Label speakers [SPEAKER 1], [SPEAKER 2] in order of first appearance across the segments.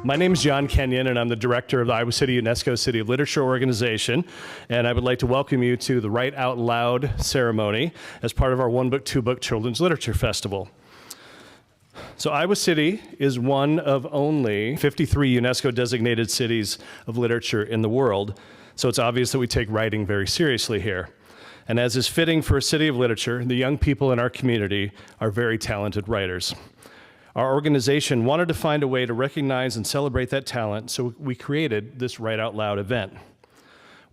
[SPEAKER 1] My name is John Kenyon, and I'm the director of the Iowa City UNESCO City of Literature organization, and I would like to welcome you to the Write Out Loud ceremony as part of our One Book, Two Book Children's Literature Festival. So Iowa City is one of only 53 UNESCO designated cities of literature in the world, so it's obvious that we take writing very seriously here. And as is fitting for a city of literature, the young people in our community are very talented writers. Our organization wanted to find a way to recognize and celebrate that talent, so we created this Write Out Loud event.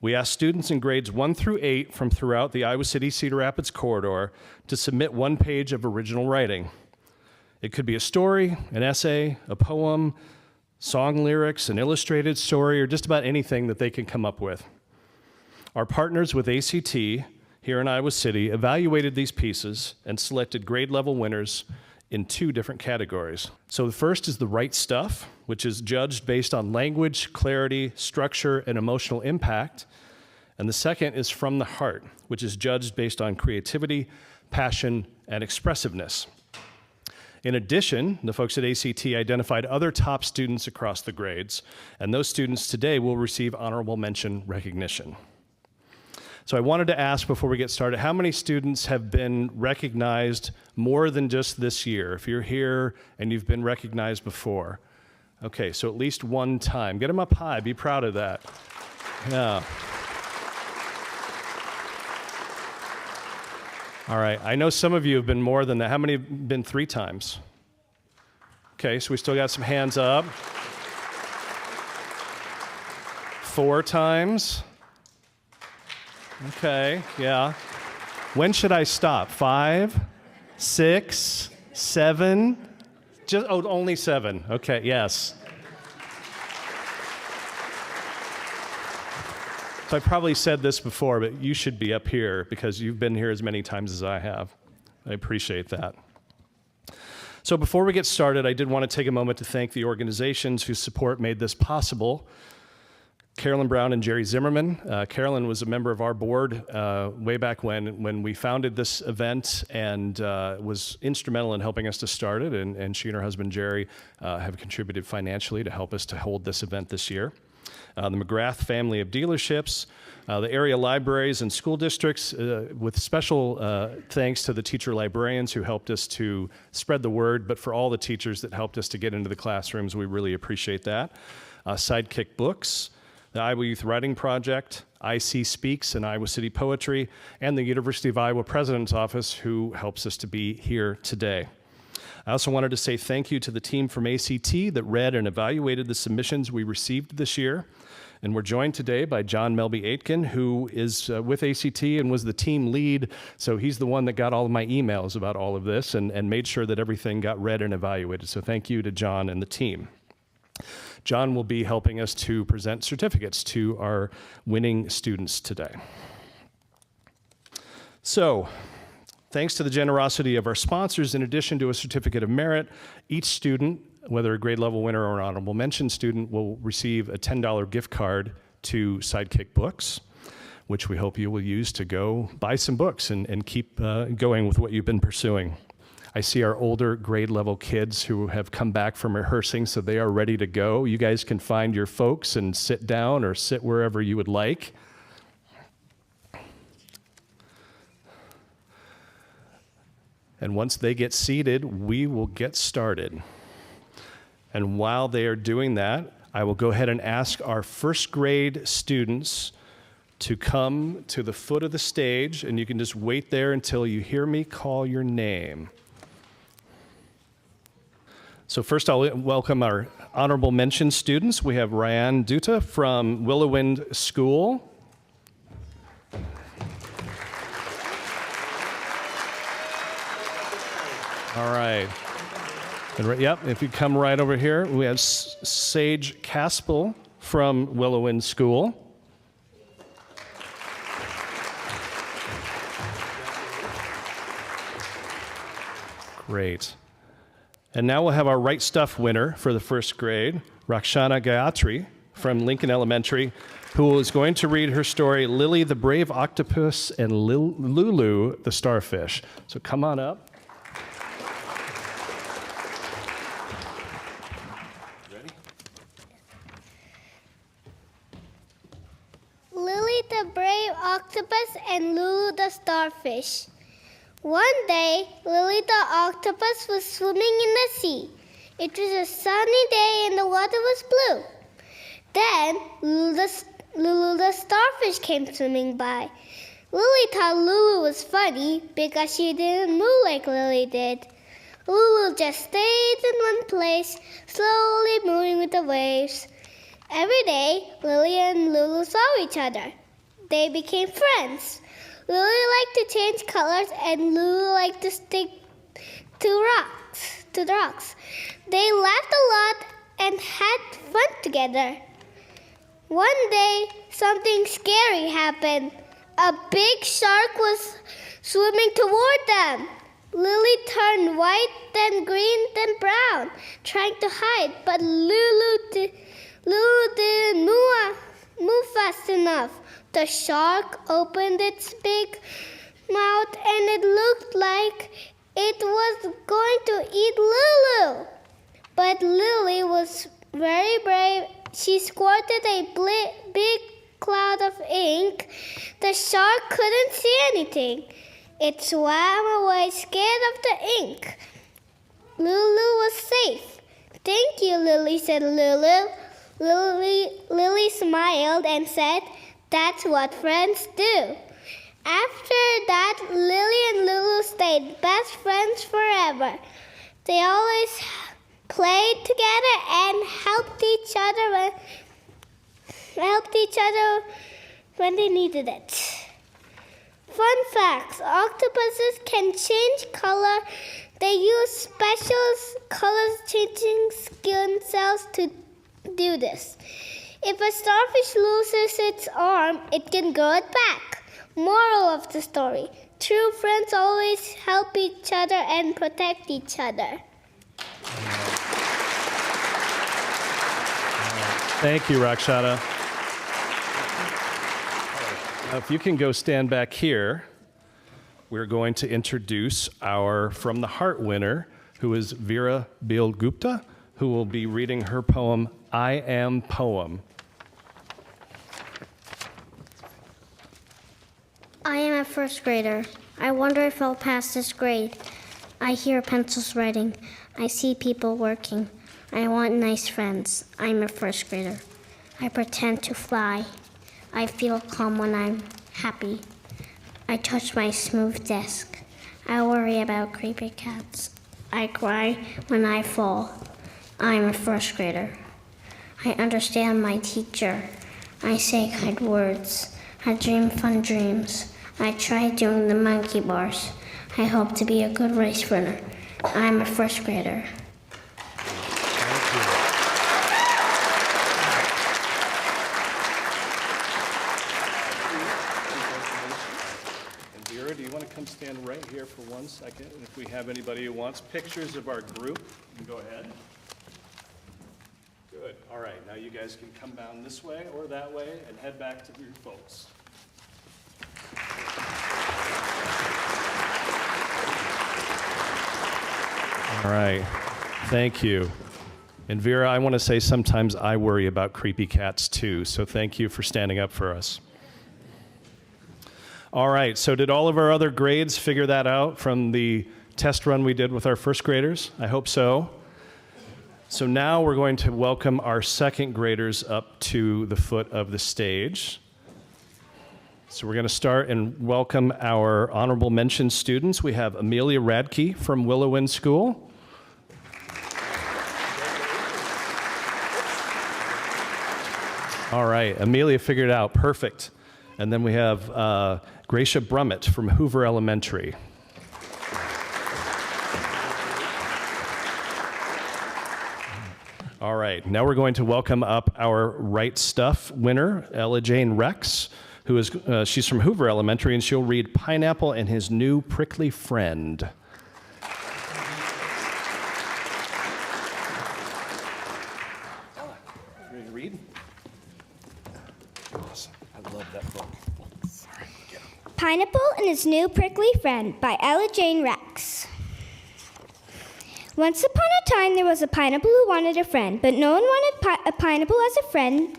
[SPEAKER 1] We asked students in grades 1 through 8 from throughout the Iowa City-Cedar Rapids corridor to submit one page of original writing. It could be a story, an essay, a poem, song lyrics, an illustrated story, or just about anything that they can come up with. Our partners with ACT here in Iowa City evaluated these pieces and selected grade level winners in 2 different categories. So the first is the right stuff, which is judged based on language, clarity, structure, and emotional impact. And the second is from the heart, which is judged based on creativity, passion, and expressiveness. In addition, the folks at ACT identified other top students across the grades, and those students today will receive honorable mention recognition. So I wanted to ask before we get started, how many students have been recognized more than just this year? If you're here and you've been recognized before. Okay, so at least one time. Get them up high, be proud of that. Yeah. All right, I know some of you have been more than that. How many have been 3 times? Okay, so we still got some hands up. 4 times. Okay, yeah. When should I stop? 5, 6, 7? Only 7. Okay, yes. So I probably said this before, but you should be up here because you've been here as many times as I have. I appreciate that. So before we get started, I did want to take a moment to thank the organizations whose support made this possible. Carolyn Brown and Jerry Zimmerman. Carolyn was a member of our board way back when we founded this event and was instrumental in helping us to start it, and she and her husband Jerry have contributed financially to help us to hold this event this year. The McGrath family of dealerships, the area libraries and school districts, with special thanks to the teacher librarians who helped us to spread the word, but for all the teachers that helped us to get into the classrooms, we really appreciate that. Sidekick Books, the Iowa Youth Writing Project, IC Speaks and Iowa City Poetry, and the University of Iowa President's Office, who helps us to be here today. I also wanted to say thank you to the team from ACT that read and evaluated the submissions we received this year. And we're joined today by John Melby Aitken, who is with ACT and was the team lead. So he's the one that got all of my emails about all of this and made sure that everything got read and evaluated. So thank you to John and the team. John will be helping us to present certificates to our winning students today. So, thanks to the generosity of our sponsors, in addition to a certificate of merit, each student, whether a grade level winner or an honorable mention student, will receive a $10 gift card to Sidekick Books, which we hope you will use to go buy some books and keep going with what you've been pursuing. I see our older grade level kids who have come back from rehearsing, so they are ready to go. You guys can find your folks and sit down or sit wherever you would like. And once they get seated, we will get started. And while they are doing that, I will go ahead and ask our first grade students to come to the foot of the stage, and you can just wait there until you hear me call your name. So first I'll welcome our honorable mention students. We have Ryan Duta from Willowwind School. All right. Yep, if you come right over here, we have Sage Caspel from Willowwind School. Great. And now we'll have our Right Stuff winner for the first grade, Rakshana Gayatri from Lincoln Elementary, who is going to read her story, Lily the Brave Octopus and Lulu the Starfish. So come on up. Ready?
[SPEAKER 2] the brave octopus and Lulu the starfish. One day, Lily the octopus was swimming in the sea. It was a sunny day and the water was blue. Then, Lulu the starfish came swimming by. Lily thought Lulu was funny because she didn't move like Lily did. Lulu just stayed in one place, slowly moving with the waves. Every day, Lily and Lulu saw each other. They became friends. Lily liked to change colors and Lulu liked to stick to the rocks. They laughed a lot and had fun together. One day, something scary happened. A big shark was swimming toward them. Lily turned white, then green, then brown, trying to hide, but Lulu didn't move fast enough. The shark opened its big mouth and it looked like it was going to eat Lulu. But Lily was very brave. She squirted a big cloud of ink. The shark couldn't see anything. It swam away scared of the ink. Lulu was safe. Thank you, Lily, said Lulu. Lily smiled and said, that's what friends do. After that, Lily and Lulu stayed best friends forever. They always played together and helped each other when they needed it. Fun facts: octopuses can change color. They use special color-changing skin cells to do this. If a starfish loses its arm, it can grow it back. Moral of the story: true friends always help each other and protect each other.
[SPEAKER 1] Thank you, Rakshata. If you can go stand back here, we're going to introduce our From the Heart winner, who is Veera Beal-Gupta, who will be reading her poem, I Am Poem.
[SPEAKER 3] I am a first grader. I wonder if I'll pass this grade. I hear pencils writing. I see people working. I want nice friends. I'm a first grader. I pretend to fly. I feel calm when I'm happy. I touch my smooth desk. I worry about creepy cats. I cry when I fall. I'm a first grader. I understand my teacher. I say kind words. I dream fun dreams. I try doing the monkey bars. I hope to be a good race runner. I'm a first grader.
[SPEAKER 1] Do you want to come stand right here for 1 second? And if we have anybody who wants pictures of our group, you can go ahead. Good. All right. Now you guys can come down this way or that way and head back to your folks. All right. Thank you. And Vera, I want to say sometimes I worry about creepy cats too, so thank you for standing up for us. All right, so did all of our other grades figure that out from the test run we did with our first graders? I hope so. So now we're going to welcome our second graders up to the foot of the stage. So we're going to start and welcome our honorable mention students. We have Amelia Radke from Willow Wind School. All right, Amelia figured it out, perfect. And then we have Gracia Brummett from Hoover Elementary. All right, now we're going to welcome up our Right Stuff winner, Ella Jane Rex, who is, she's from Hoover Elementary, and she'll read Pineapple and His New Prickly Friend. Ella, ready to read? Awesome, I love that book.
[SPEAKER 2] Pineapple and His New Prickly Friend by Ella Jane Rex. Once upon a time, there was a pineapple who wanted a friend, but no one wanted a pineapple as a friend.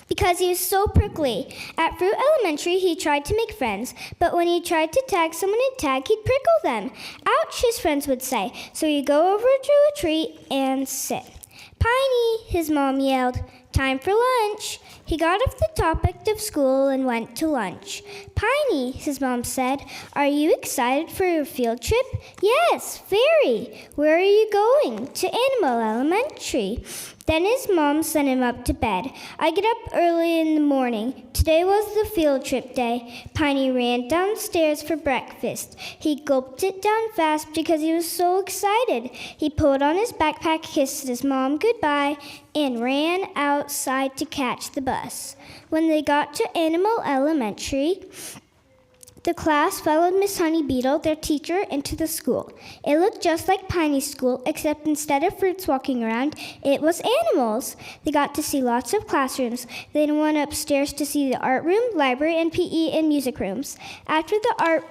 [SPEAKER 4] because he was so prickly. At Fruit Elementary, he tried to make friends, but when he tried to tag someone in tag, he'd prickle them. Ouch, his friends would say. So he'd go over to a tree and sit. Piney, his mom yelled, time for lunch. He got off the topic of school and went to lunch. Piney, his mom said, are you excited for your field trip? Yes, very. Where are you going? To Animal Elementary. Then his mom sent him up to bed. I get up early in the morning. Today was the field trip day. Piney ran downstairs for breakfast. He gulped it down fast because he was so excited. He pulled on his backpack, kissed his mom goodbye, and ran outside to catch the bus. When they got to Animal Elementary, the class followed Miss Honey Beetle, their teacher, into the school. It looked just like Piney's school, except instead of fruits walking around, it was animals. They got to see lots of classrooms. They went upstairs to see the art room, library, and PE and music rooms. After the art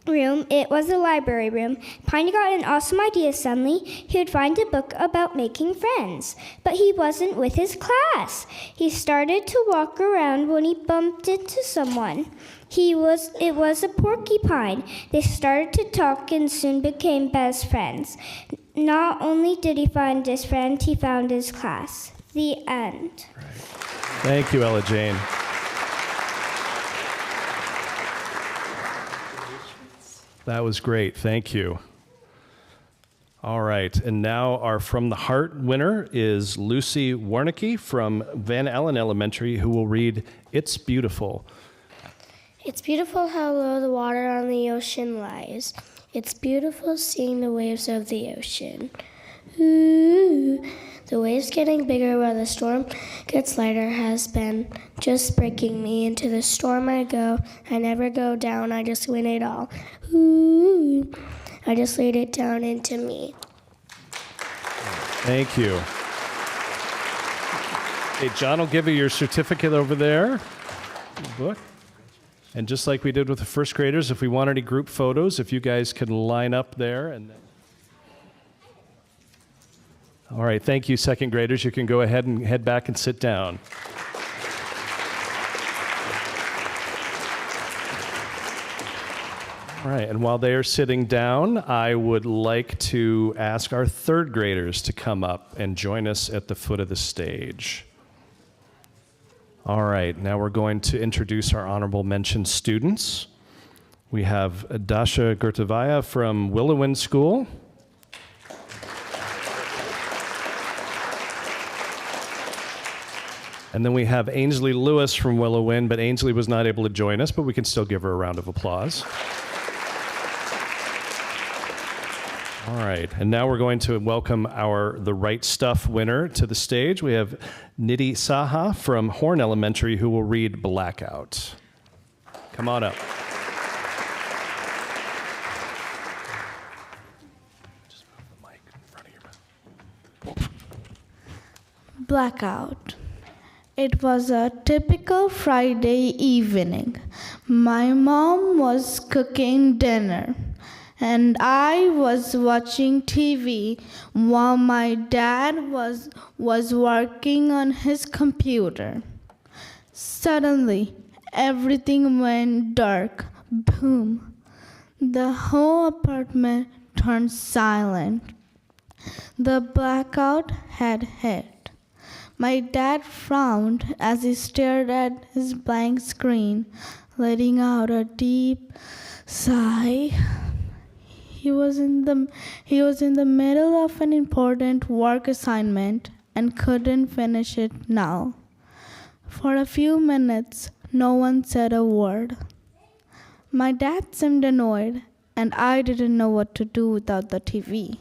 [SPEAKER 4] room, it was the library room. Piney got an awesome idea suddenly. He would find a book about making friends. But he wasn't with his class. He started to walk around when he bumped into someone. It was a porcupine. They started to talk and soon became best friends. Not only did he find his friend, he found his class. The end.
[SPEAKER 1] Thank you, Ella Jane. That was great. Thank you. All right. And now our From the Heart winner is Lucy Warnicki from Van Allen Elementary, who will read It's Beautiful.
[SPEAKER 5] It's beautiful how low the water on the ocean lies. It's beautiful seeing the waves of the ocean. Ooh, the waves getting bigger while the storm gets lighter has been just breaking me. Into the storm I go. I never go down, I just win it all. Ooh, I just laid it down into me.
[SPEAKER 1] Thank you. Hey, John will give you your certificate over there. Book. And just like we did with the first graders, if we want any group photos, if you guys can line up there. All right, thank you, second graders. You can go ahead and head back and sit down. All right, and while they are sitting down, I would like to ask our third graders to come up and join us at the foot of the stage. All right, now we're going to introduce our honorable mention students. We have Dasha Gurtavaya from Willowwind School. And then we have Ainsley Lewis from Willowwind, but Ainsley was not able to join us, but we can still give her a round of applause. All right, and now we're going to welcome our The Right Stuff winner to the stage. We have Nidhi Saha from Horn Elementary, who will read Blackout. Come on up. Just move the mic in front of your mouth.
[SPEAKER 6] Blackout. It was a typical Friday evening. My mom was cooking dinner, and I was watching TV while my dad was working on his computer. Suddenly, everything went dark. Boom. The whole apartment turned silent. The blackout had hit. My dad frowned as he stared at his blank screen, letting out a deep sigh. He was in the middle of an important work assignment and couldn't finish it now. For a few minutes, no one said a word. My dad seemed annoyed, and I didn't know what to do without the TV.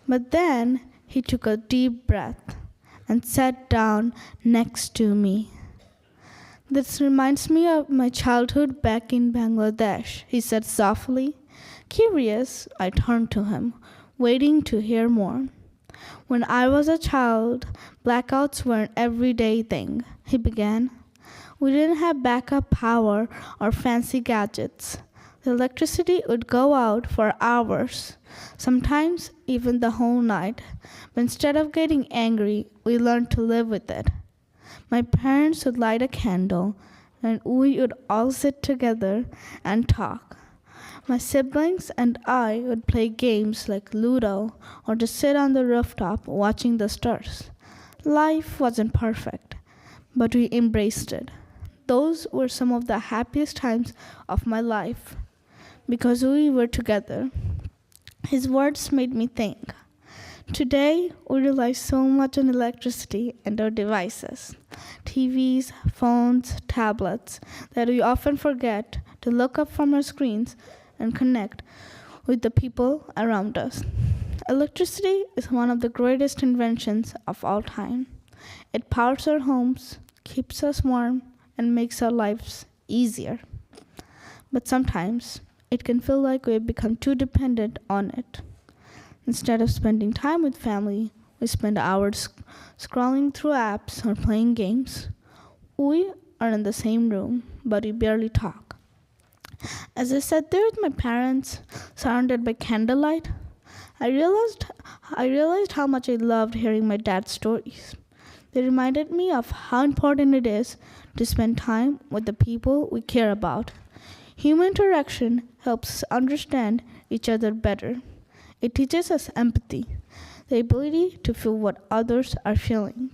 [SPEAKER 6] But then he took a deep breath and sat down next to me. This reminds me of my childhood back in Bangladesh, he said softly. Curious, I turned to him, waiting to hear more. When I was a child, blackouts were an everyday thing, he began. We didn't have backup power or fancy gadgets. The electricity would go out for hours, sometimes even the whole night. But instead of getting angry, we learned to live with it. My parents would light a candle, and we would all sit together and talk. My siblings and I would play games like Ludo or just sit on the rooftop watching the stars. Life wasn't perfect, but we embraced it. Those were some of the happiest times of my life because we were together. His words made me think. Today, we rely so much on electricity and our devices, TVs, phones, tablets, that we often forget to look up from our screens and connect with the people around us. Electricity is one of the greatest inventions of all time. It powers our homes, keeps us warm, and makes our lives easier. But sometimes, it can feel like we've become too dependent on it. Instead of spending time with family, we spend hours scrolling through apps or playing games. We are in the same room, but we barely talk. As I sat there with my parents, surrounded by candlelight, I realized how much I loved hearing my dad's stories. They reminded me of how important it is to spend time with the people we care about. Human interaction helps us understand each other better. It teaches us empathy, the ability to feel what others are feeling.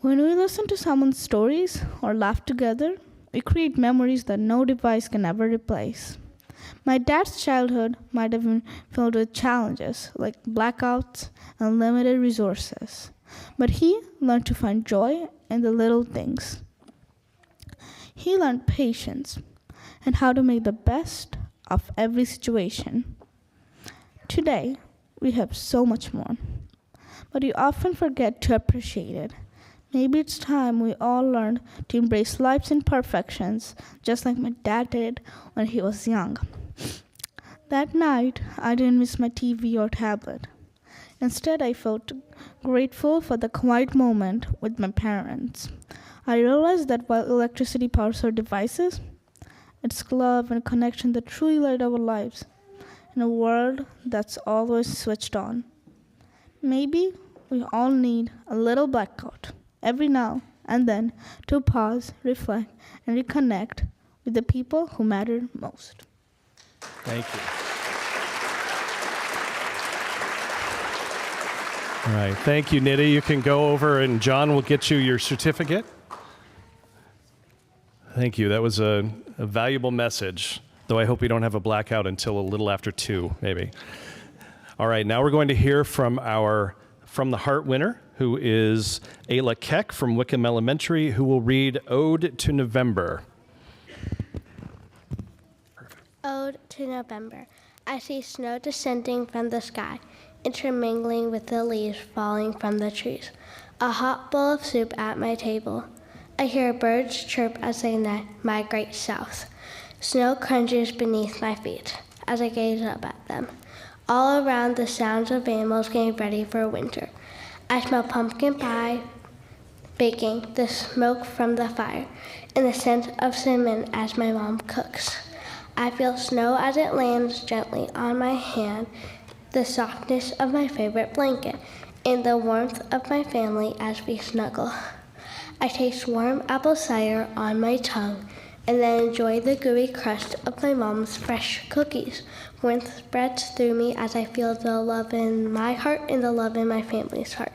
[SPEAKER 6] When we listen to someone's stories or laugh together, we create memories that no device can ever replace. My dad's childhood might have been filled with challenges like blackouts and limited resources, but he learned to find joy in the little things. He learned patience and how to make the best of every situation. Today, we have so much more, but we often forget to appreciate it. Maybe it's time we all learned to embrace life's imperfections, just like my dad did when he was young. That night, I didn't miss my TV or tablet. Instead, I felt grateful for the quiet moment with my parents. I realized that while electricity powers our devices, it's love and connection that truly light our lives in a world that's always switched on. Maybe we all need a little blackout every now and then to pause, reflect, and reconnect with the people who matter most.
[SPEAKER 1] Thank you. All right, thank you, Nidhi. You can go over and John will get you your certificate. Thank you. That was a valuable message, though I hope we don't have a blackout until a little after 2, maybe. All right, now we're going to hear from the Heart winner, who is Ayla Keck from Wickham Elementary, who will read Ode to November.
[SPEAKER 5] Ode to November. I see snow descending from the sky, intermingling with the leaves falling from the trees. A hot bowl of soup at my table. I hear birds chirp as they migrate south. Snow crunches beneath my feet as I gaze up at them. All around, the sounds of animals getting ready for winter. I smell pumpkin pie baking, the smoke from the fire, and the scent of cinnamon as my mom cooks. I feel snow as it lands gently on my hand, the softness of my favorite blanket, and the warmth of my family as we snuggle. I taste warm apple cider on my tongue, and then enjoy the gooey crust of my mom's fresh cookies. Warmth spreads through me as I feel the love in my heart and the love in my family's heart.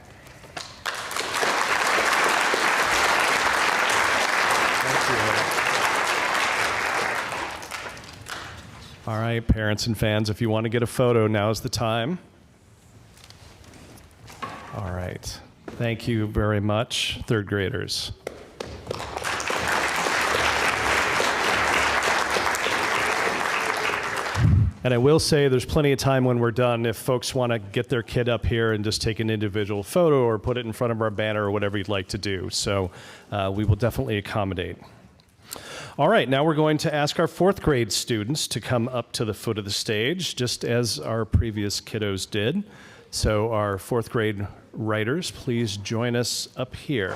[SPEAKER 1] All right, parents and fans, if you want to get a photo, now's the time. All right. Thank you very much, third graders. And I will say there's plenty of time when we're done if folks want to get their kid up here and just take an individual photo or put it in front of our banner or whatever you'd like to do. So we will definitely accommodate. All right, now we're going to ask our fourth grade students to come up to the foot of the stage, just as our previous kiddos did. So our fourth grade writers, please join us up here.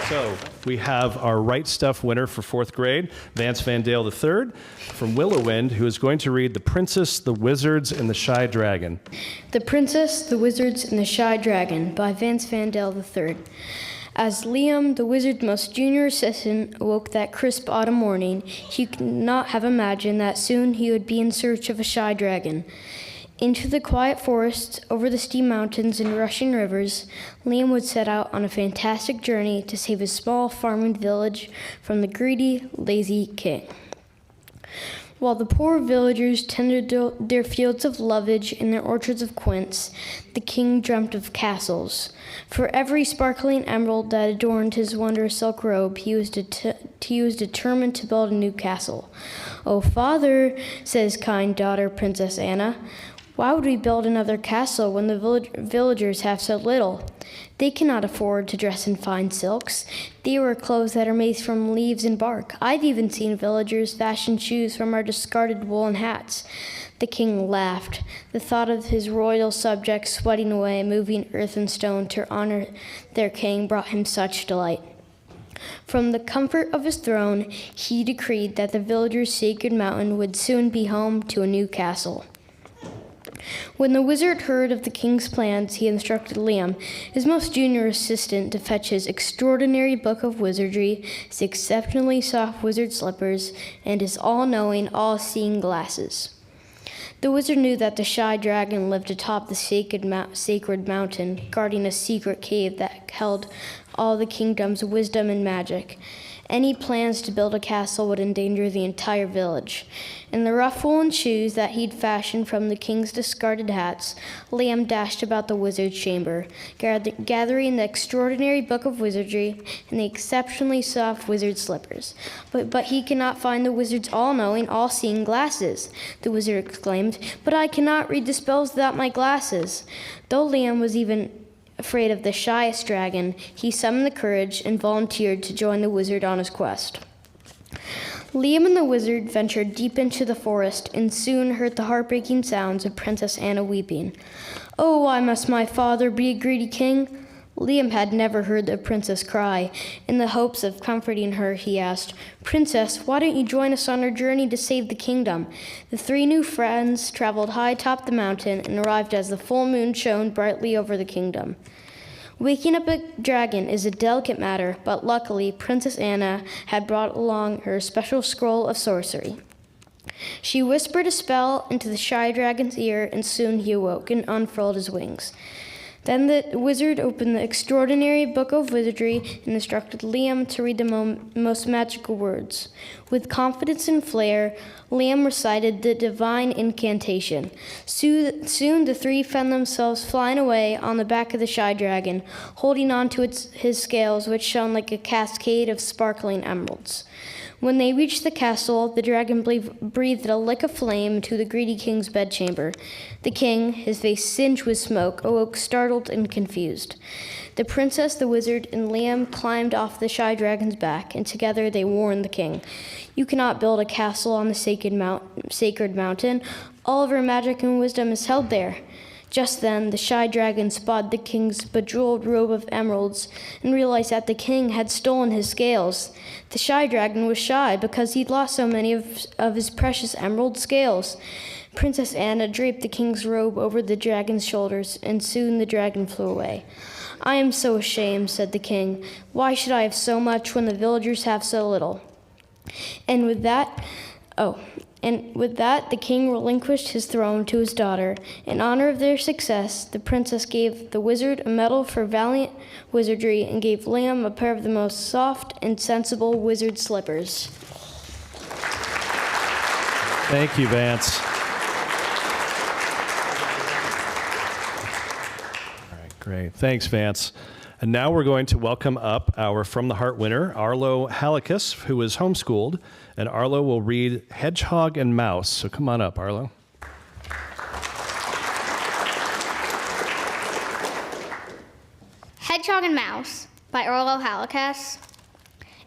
[SPEAKER 1] So we have our Right Stuff winner for 4th grade, Vance Van Dale III from Willowwind, who is going to read The Princess, the Wizards, and the Shy Dragon.
[SPEAKER 7] The Princess, the Wizards, and the Shy Dragon by Vance Van Dale III. As Liam, the wizard's most junior assistant, awoke that crisp autumn morning, he could not have imagined that soon he would be in search of a shy dragon. Into the quiet forests, over the steep mountains and rushing rivers, Liam would set out on a fantastic journey to save his small farming village from the greedy, lazy king. While the poor villagers tended their fields of lovage and their orchards of quince, the king dreamt of castles. For every sparkling emerald that adorned his wondrous silk robe, he was determined to build a new castle. "Oh, father," says kind daughter Princess Anna, "why would we build another castle when the villagers have so little? They cannot afford to dress in fine silks. They wear clothes that are made from leaves and bark. I've even seen villagers fashion shoes from our discarded woolen hats." The king laughed. The thought of his royal subjects sweating away, moving earth and stone to honor their king brought him such delight. From the comfort of his throne, he decreed that the villagers' sacred mountain would soon be home to a new castle. When the wizard heard of the king's plans, he instructed Liam, his most junior assistant, to fetch his extraordinary book of wizardry, his exceptionally soft wizard slippers, and his all-knowing, all-seeing glasses. The wizard knew that the shy dragon lived atop the sacred mountain, guarding a secret cave that held all the kingdom's wisdom and magic. Any plans to build a castle would endanger the entire village. In the rough woolen shoes that he'd fashioned from the king's discarded hats, Liam dashed about the wizard's chamber, gathering the extraordinary book of wizardry and the exceptionally soft wizard slippers. But he cannot find the wizard's all-knowing, all-seeing glasses, the wizard exclaimed. "But I cannot read the spells without my glasses." Though Liam was even afraid of the shyest dragon, he summoned the courage and volunteered to join the wizard on his quest. Liam and the wizard ventured deep into the forest and soon heard the heartbreaking sounds of Princess Anna weeping. "Oh, why must my father be a greedy king?" Liam had never heard the princess cry. In the hopes of comforting her, he asked, "Princess, why don't you join us on our journey to save the kingdom?" The 3 new friends traveled high atop the mountain and arrived as the full moon shone brightly over the kingdom. Waking up a dragon is a delicate matter, but luckily Princess Anna had brought along her special scroll of sorcery. She whispered a spell into the shy dragon's ear, and soon he awoke and unfurled his wings. Then the wizard opened the extraordinary book of wizardry and instructed Liam to read the most magical words. With confidence and flair, Liam recited the divine incantation. Soon the 3 found themselves flying away on the back of the shy dragon, holding on to his scales, which shone like a cascade of sparkling emeralds. When they reached the castle, the dragon breathed a lick of flame into the greedy king's bedchamber. The king, his face singed with smoke, awoke startled and confused. The princess, the wizard, and Liam climbed off the shy dragon's back, and together they warned the king. "You cannot build a castle on the sacred mountain. All of our magic and wisdom is held there." Just then, the shy dragon spotted the king's bejeweled robe of emeralds and realized that the king had stolen his scales. The shy dragon was shy because he'd lost so many of his precious emerald scales. Princess Anna draped the king's robe over the dragon's shoulders, and soon the dragon flew away. "I am so ashamed," said the king. "Why should I have so much when the villagers have so little?" And with that, the king relinquished his throne to his daughter. In honor of their success, the princess gave the wizard a medal for valiant wizardry and gave Liam a pair of the most soft and sensible wizard slippers.
[SPEAKER 1] Thank you, Vance. All right, great. Thanks, Vance. And now we're going to welcome up our From the Heart winner, Arlo Halikas, who is homeschooled, and Arlo will read Hedgehog and Mouse. So come on up, Arlo.
[SPEAKER 8] Hedgehog and Mouse by Arlo Halikas.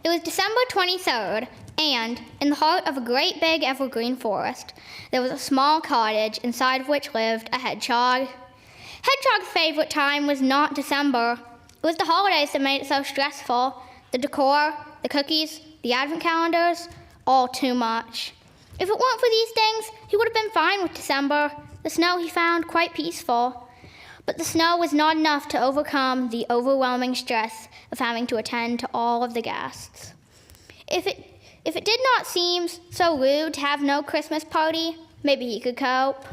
[SPEAKER 8] It was December 23rd, and in the heart of a great big evergreen forest, there was a small cottage inside of which lived a hedgehog. Hedgehog's favorite time was not December. It was the holidays that made it so stressful. The decor, the cookies, the advent calendars, all too much. If it weren't for these things, he would have been fine with December. The snow he found quite peaceful. But the snow was not enough to overcome the overwhelming stress of having to attend to all of the guests. If it did not seem so rude to have no Christmas party, maybe he could cope.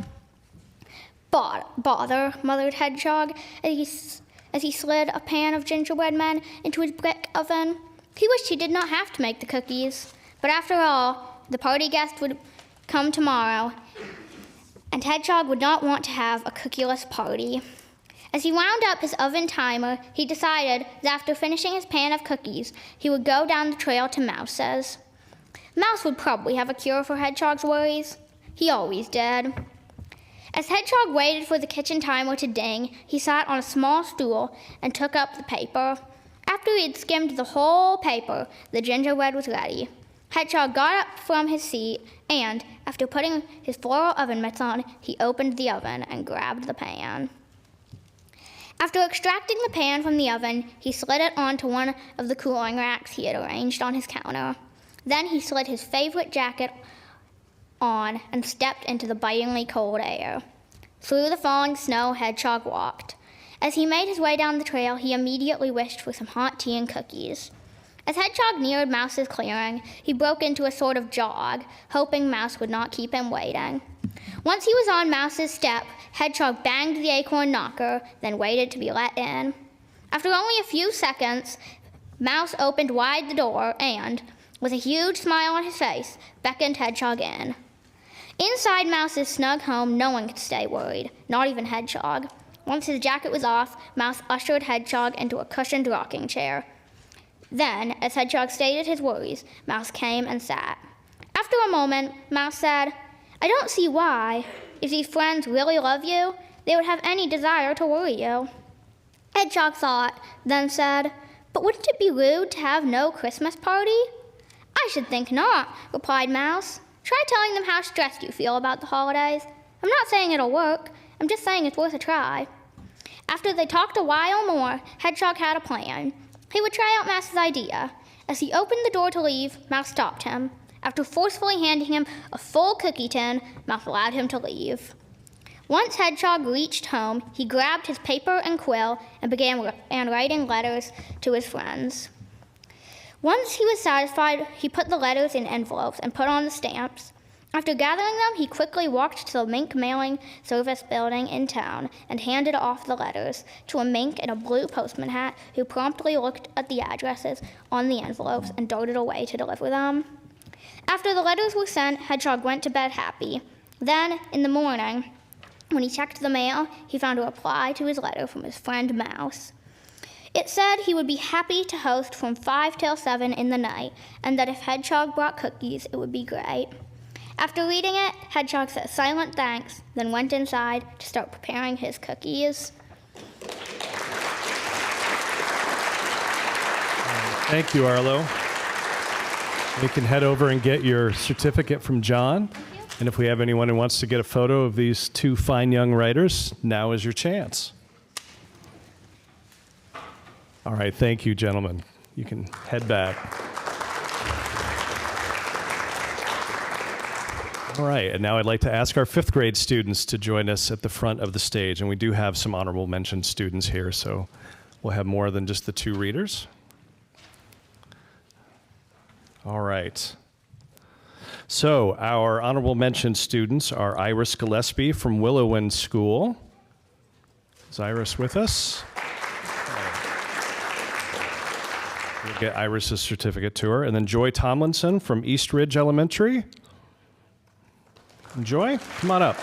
[SPEAKER 8] Bother, muttered Hedgehog as he slid a pan of gingerbread men into his brick oven. He wished he did not have to make the cookies. But after all, the party guests would come tomorrow, and Hedgehog would not want to have a cookieless party. As he wound up his oven timer, he decided that after finishing his pan of cookies, he would go down the trail to Mouse's. Mouse would probably have a cure for Hedgehog's worries. He always did. As Hedgehog waited for the kitchen timer to ding, he sat on a small stool and took up the paper. After he had skimmed the whole paper, the gingerbread was ready. Hedgehog got up from his seat and, after putting his floral oven mitts on, he opened the oven and grabbed the pan. After extracting the pan from the oven, he slid it onto one of the cooling racks he had arranged on his counter. Then he slid his favorite jacket on and stepped into the bitingly cold air. Through the falling snow, Hedgehog walked. As he made his way down the trail, he immediately wished for some hot tea and cookies. As Hedgehog neared Mouse's clearing, he broke into a sort of jog, hoping Mouse would not keep him waiting. Once he was on Mouse's step, Hedgehog banged the acorn knocker, then waited to be let in. After only a few seconds, Mouse opened wide the door and, with a huge smile on his face, beckoned Hedgehog in. Inside Mouse's snug home, no one could stay worried, not even Hedgehog. Once his jacket was off, Mouse ushered Hedgehog into a cushioned rocking chair. Then, as Hedgehog stated his worries, Mouse came and sat. After a moment, Mouse said, "I don't see why, if these friends really love you, they would have any desire to worry you." Hedgehog thought, then said, "But wouldn't it be rude to have no Christmas party?" "I should think not," replied Mouse. "Try telling them how stressed you feel about the holidays. I'm not saying it'll work. I'm just saying it's worth a try." After they talked a while more, Hedgehog had a plan. He would try out Mouse's idea. As he opened the door to leave, Mouse stopped him. After forcefully handing him a full cookie tin, Mouse allowed him to leave. Once Hedgehog reached home, he grabbed his paper and quill and began writing letters to his friends. Once he was satisfied, he put the letters in envelopes and put on the stamps. After gathering them, he quickly walked to the Mink mailing service building in town and handed off the letters to a mink in a blue postman hat who promptly looked at the addresses on the envelopes and darted away to deliver them. After the letters were sent, Hedgehog went to bed happy. Then, in the morning, when he checked the mail, he found a reply to his letter from his friend Mouse. It said he would be happy to host from 5 till 7 in the night, and that if Hedgehog brought cookies, it would be great. After reading it, Hedgehog said silent thanks, then went inside to start preparing his cookies.
[SPEAKER 1] Thank you, Arlo. We can head over and get your certificate from John. And if we have anyone who wants to get a photo of these two fine young writers, now is your chance. All right, thank you, gentlemen. You can head back. All right, and now I'd like to ask our 5th grade students to join us at the front of the stage. And we do have some honorable mention students here, so we'll have more than just the 2 readers. All right. So our honorable mention students are Iris Gillespie from Willowwind School. Is Iris with us? We'll get Iris's certificate to her. And then Joy Tomlinson from East Ridge Elementary. Joy, come on up.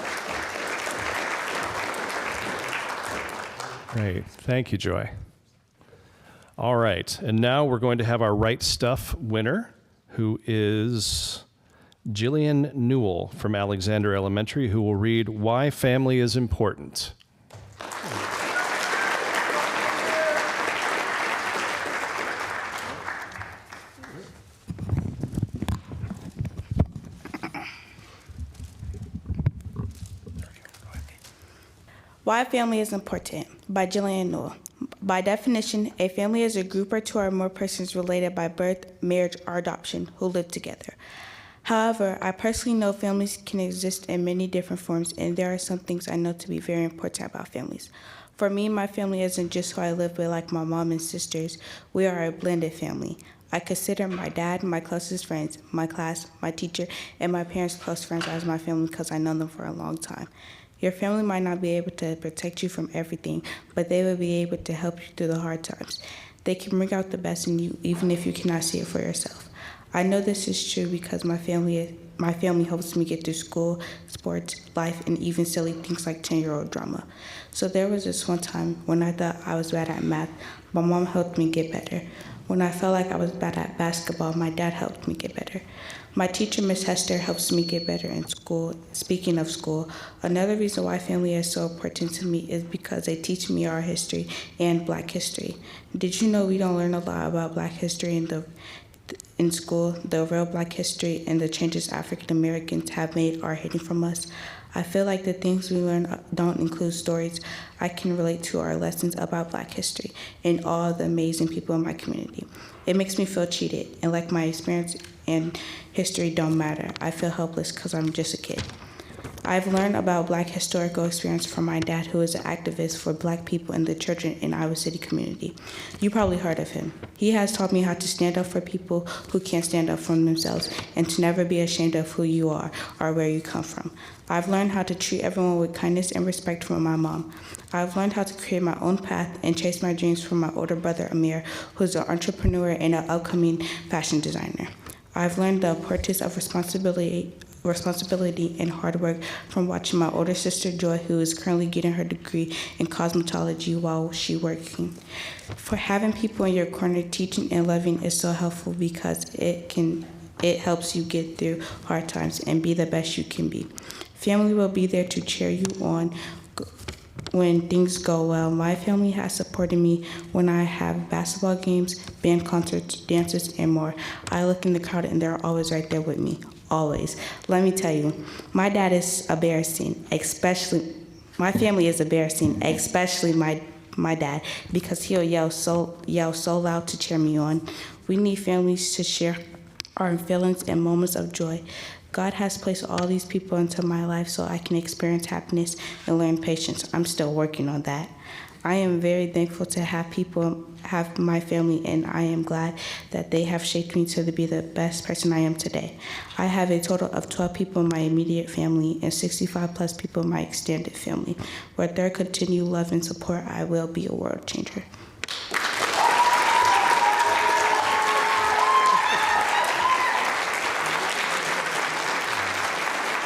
[SPEAKER 1] Great. Thank you, Joy. All right. And now we're going to have our Right Stuff winner, who is Jillian Newell from Alexander Elementary, who will read Why Family is Important.
[SPEAKER 9] Why Family is Important by Jillian Newell. By definition, a family is a group or two or more persons related by birth, marriage, or adoption who live together. However, I personally know families can exist in many different forms, and there are some things I know to be very important about families. For me, my family isn't just who I live with like my mom and sisters. We are a blended family. I consider my dad, my closest friends, my class, my teacher, and my parents' close friends as my family because I know them for a long time. Your family might not be able to protect you from everything, but they will be able to help you through the hard times. They can bring out the best in you, even if you cannot see it for yourself. I know this is true because my family helps me get through school, sports, life, and even silly things like 10-year-old drama. So there was this one time when I thought I was bad at math, my mom helped me get better. When I felt like I was bad at basketball, my dad helped me get better. My teacher, Miss Hester, helps me get better in school. Speaking of school, another reason why family is so important to me is because they teach me our history and Black history. Did you know we don't learn a lot about Black history in school? The real Black history and the changes African Americans have made are hidden from us. I feel like the things we learn don't include stories I can relate to our lessons about Black history and all the amazing people in my community. It makes me feel cheated, and like my experience and history don't matter. I feel helpless because I'm just a kid. I've learned about Black historical experience from my dad, who is an activist for Black people in the church in Iowa City community. You probably heard of him. He has taught me how to stand up for people who can't stand up for themselves and to never be ashamed of who you are or where you come from. I've learned how to treat everyone with kindness and respect from my mom. I've learned how to create my own path and chase my dreams from my older brother, Amir, who's an entrepreneur and an upcoming fashion designer. I've learned the importance of responsibility and hard work from watching my older sister, Joy, who is currently getting her degree in cosmetology while she's working. For having people in your corner teaching and loving is so helpful because it helps you get through hard times and be the best you can be. Family will be there to cheer you on when things go well. My family has supported me when I have basketball games, band concerts, dances, and more. I look in the crowd and they're always right there with me, always. Let me tell you, my dad is embarrassing, my family is embarrassing, especially my dad, because he'll yell so loud to cheer me on. We need families to share our feelings and moments of joy. God has placed all these people into my life so I can experience happiness and learn patience. I'm still working on that. I am very thankful to have my family, and I am glad that they have shaped me to be the best person I am today. I have a total of 12 people in my immediate family and 65 plus people in my extended family. With their continued love and support, I will be a world changer.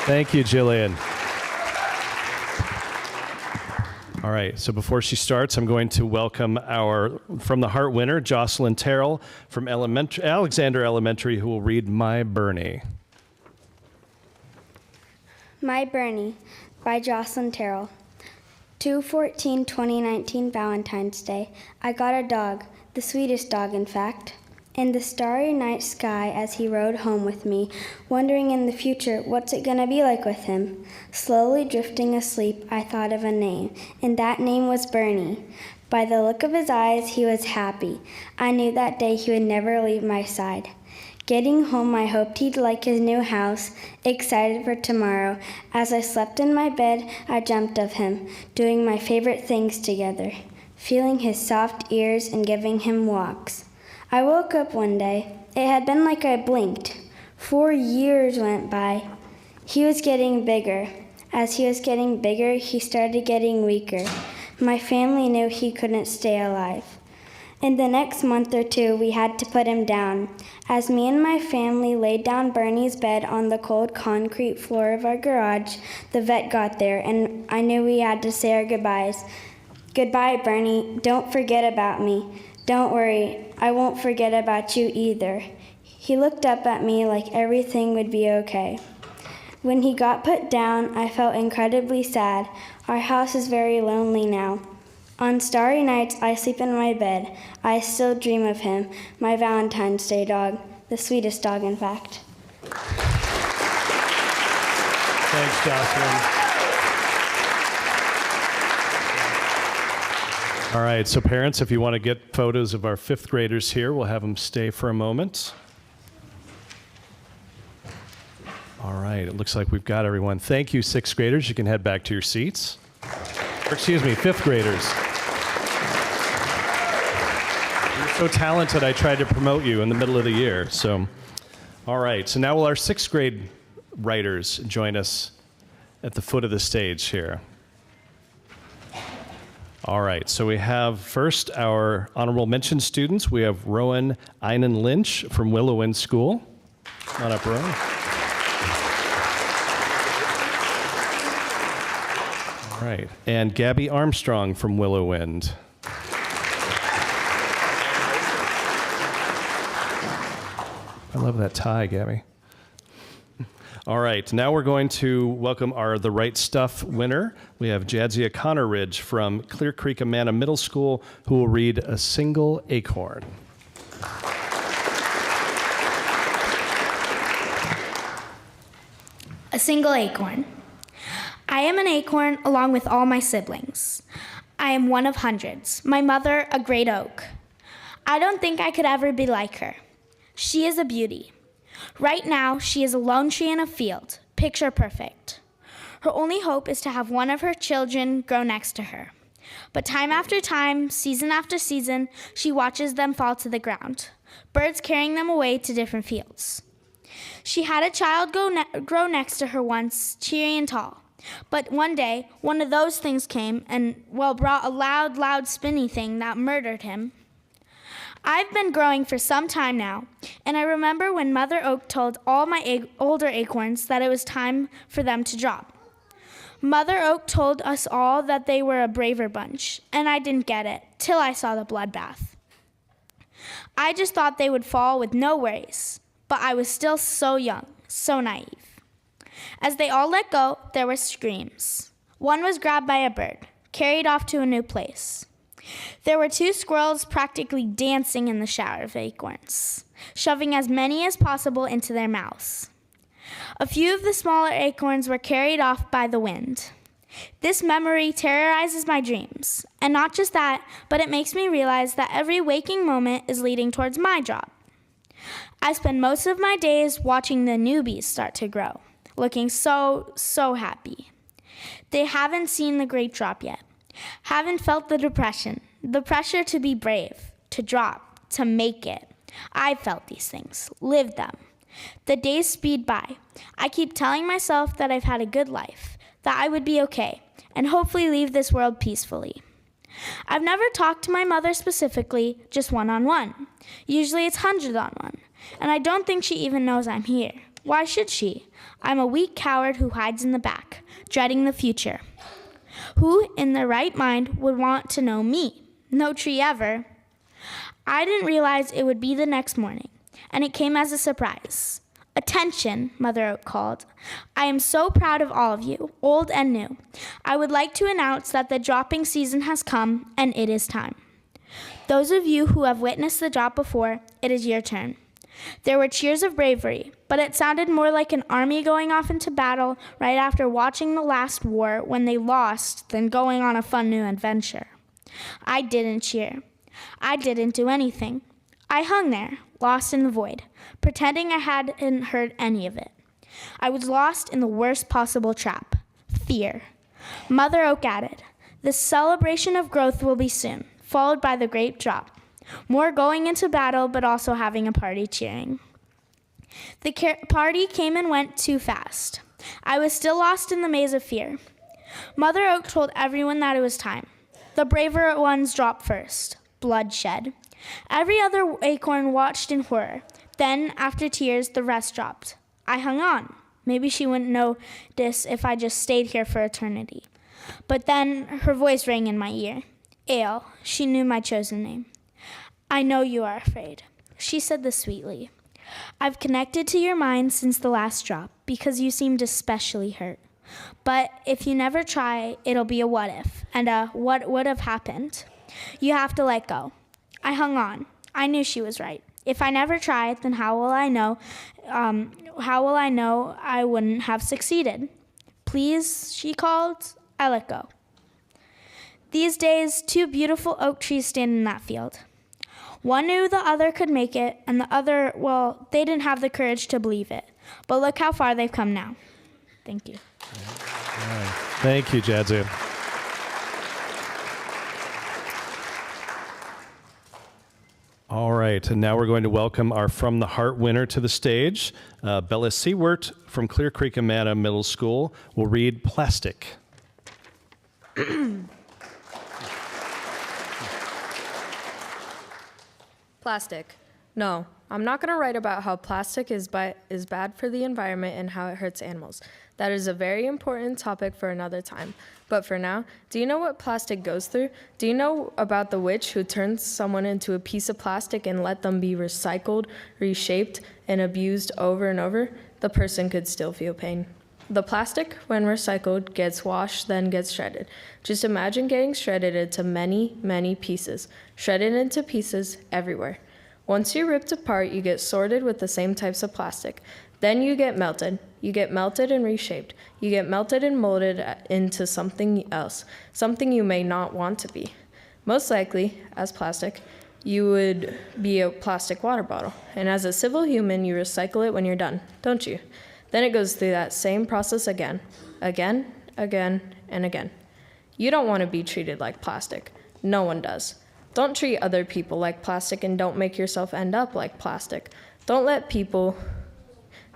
[SPEAKER 1] Thank you, Jillian. All right, so before she starts, I'm going to welcome our From the Heart winner, Jocelyn Terrell from Alexander Elementary, who will read My Bernie.
[SPEAKER 4] My Bernie by Jocelyn Terrell. 2/14/2019, Valentine's Day. I got a dog, the sweetest dog, in fact. In the starry night sky as he rode home with me, wondering in the future, what's it gonna be like with him? Slowly drifting asleep, I thought of a name, and that name was Bernie. By the look of his eyes, he was happy. I knew that day he would never leave my side. Getting home, I hoped he'd like his new house, excited for tomorrow. As I slept in my bed, I dreamt of him, doing my favorite things together, feeling his soft ears and giving him walks. I woke up one day. It had been like I blinked. 4 years went by. He was getting bigger. As he was getting bigger, he started getting weaker. My family knew he couldn't stay alive. In the next month or two, we had to put him down. As me and my family laid down Bernie's bed on the cold concrete floor of our garage, the vet got there, and I knew we had to say our goodbyes. Goodbye, Bernie. Don't forget about me. Don't worry, I won't forget about you either. He looked up at me like everything would be okay. When he got put down, I felt incredibly sad. Our house is very lonely now. On starry nights, I sleep in my bed. I still dream of him, my Valentine's Day dog, the sweetest dog, in fact.
[SPEAKER 1] Thanks, Jocelyn. All right, so parents, if you want to get photos of our fifth graders here, we'll have them stay for a moment. All right, it looks like we've got everyone. Thank you, sixth graders. You can head back to your seats. Or, excuse me, fifth graders. You're so talented, I tried to promote you in the middle of the year. So, all right, so now will our sixth grade writers join us at the foot of the stage here. All right, so we have first our honorable mention students. We have Rowan Einan Lynch from Willow Wind School. Come on up, Rowan. All right, and Gabby Armstrong from Willow Wind. I love that tie, Gabby. All right, now we're going to welcome The Right Stuff winner. We have Jadzia Conneridge from Clear Creek Amana Middle School, who will read A Single Acorn.
[SPEAKER 10] A single acorn. I am an acorn along with all my siblings. I am one of hundreds. My mother, a great oak. I don't think I could ever be like her. She is a beauty. Right now, she is a lone tree in a field, picture perfect. Her only hope is to have one of her children grow next to her. But time after time, season after season, she watches them fall to the ground, birds carrying them away to different fields. She had a child grow next to her once, cheery and tall. But one day, one of those things came and, brought a loud, spinny thing that murdered him. I've been growing for some time now, and I remember when Mother Oak told all my older acorns that it was time for them to drop. Mother Oak told us all that they were a braver bunch, and I didn't get it till I saw the bloodbath. I just thought they would fall with no worries, but I was still so young, so naive. As they all let go, there were screams. One was grabbed by a bird, carried off to a new place. There were 2 squirrels practically dancing in the shower of acorns, shoving as many as possible into their mouths. A few of the smaller acorns were carried off by the wind. This memory terrorizes my dreams, and not just that, but it makes me realize that every waking moment is leading towards my drop. I spend most of my days watching the newbies start to grow, looking so happy. They haven't seen the great drop yet. Haven't felt the depression, the pressure to be brave, to drop, to make it. I've felt these things, lived them. The days speed by. I keep telling myself that I've had a good life, that I would be okay, and hopefully leave this world peacefully. I've never talked to my mother specifically, just one-on-one. Usually it's hundred-on-one, and I don't think she even knows I'm here. Why should she? I'm a weak coward who hides in the back, dreading the future. Who in their right mind would want to know me? No tree ever. I didn't realize it would be the next morning, and it came as a surprise. Attention, Mother Oak called. I am so proud of all of you, old and new. I would like to announce that the dropping season has come, and it is time. Those of you who have witnessed the drop before, it is your turn. There were cheers of bravery, but it sounded more like an army going off into battle right after watching the last war when they lost than going on a fun new adventure. I didn't cheer. I didn't do anything. I hung there, lost in the void, pretending I hadn't heard any of it. I was lost in the worst possible trap, fear. Mother Oak added, "The celebration of growth will be soon, followed by the great drop. More going into battle, but also having a party cheering." The party came and went too fast. I was still lost in the maze of fear. Mother Oak told everyone that it was time. The braver ones dropped first. Bloodshed. Every other acorn watched in horror. Then, after tears, the rest dropped. I hung on. Maybe she wouldn't notice if I just stayed here for eternity. But then her voice rang in my ear. Ale, she knew my chosen name. "I know you are afraid," she said this sweetly. "I've connected to your mind since the last drop because you seemed especially hurt. But if you never try, it'll be a what if and a what would have happened. You have to let go." I hung on. I knew she was right. If I never try, then how will I know I wouldn't have succeeded? "Please," she called. I let go. These days, 2 beautiful oak trees stand in that field. One knew the other could make it, and the other, well, they didn't have the courage to believe it. But look how far they've come now. Thank you.
[SPEAKER 1] All right. Thank you, Jadzu. All right, and now we're going to welcome our From the Heart winner to the stage. Bella Sewert from Clear Creek Amana Middle School will read Plastic.
[SPEAKER 11] Plastic. No, I'm not going to write about how plastic is bad for the environment and how it hurts animals. That is a very important topic for another time. But for now, do you know what plastic goes through? Do you know about the witch who turns someone into a piece of plastic and let them be recycled, reshaped, and abused over and over? The person could still feel pain. The plastic, when recycled, gets washed, then gets shredded. Just imagine getting shredded into many, many pieces, shredded into pieces everywhere. Once you're ripped apart, you get sorted with the same types of plastic. Then you get melted. You get melted and reshaped. You get melted and molded into something else, something you may not want to be. Most likely, as plastic, you would be a plastic water bottle. And as a civil human, you recycle it when you're done, don't you? Then it goes through that same process again, and again. You don't want to be treated like plastic. No one does. Don't treat other people like plastic and don't make yourself end up like plastic. Don't let people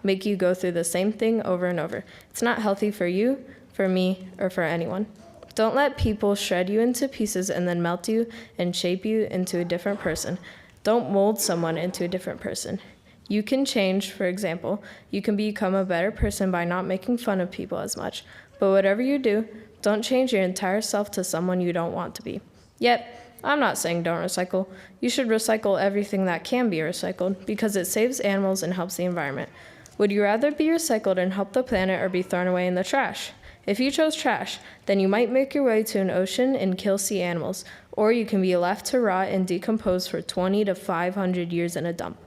[SPEAKER 11] make you go through the same thing over and over. It's not healthy for you, for me, or for anyone. Don't let people shred you into pieces and then melt you and shape you into a different person. Don't mold someone into a different person. You can change, for example. You can become a better person by not making fun of people as much. But whatever you do, don't change your entire self to someone you don't want to be. Yet, I'm not saying don't recycle. You should recycle everything that can be recycled because it saves animals and helps the environment. Would you rather be recycled and help the planet or be thrown away in the trash? If you chose trash, then you might make your way to an ocean and kill sea animals, or you can be left to rot and decompose for 20 to 500 years in a dump.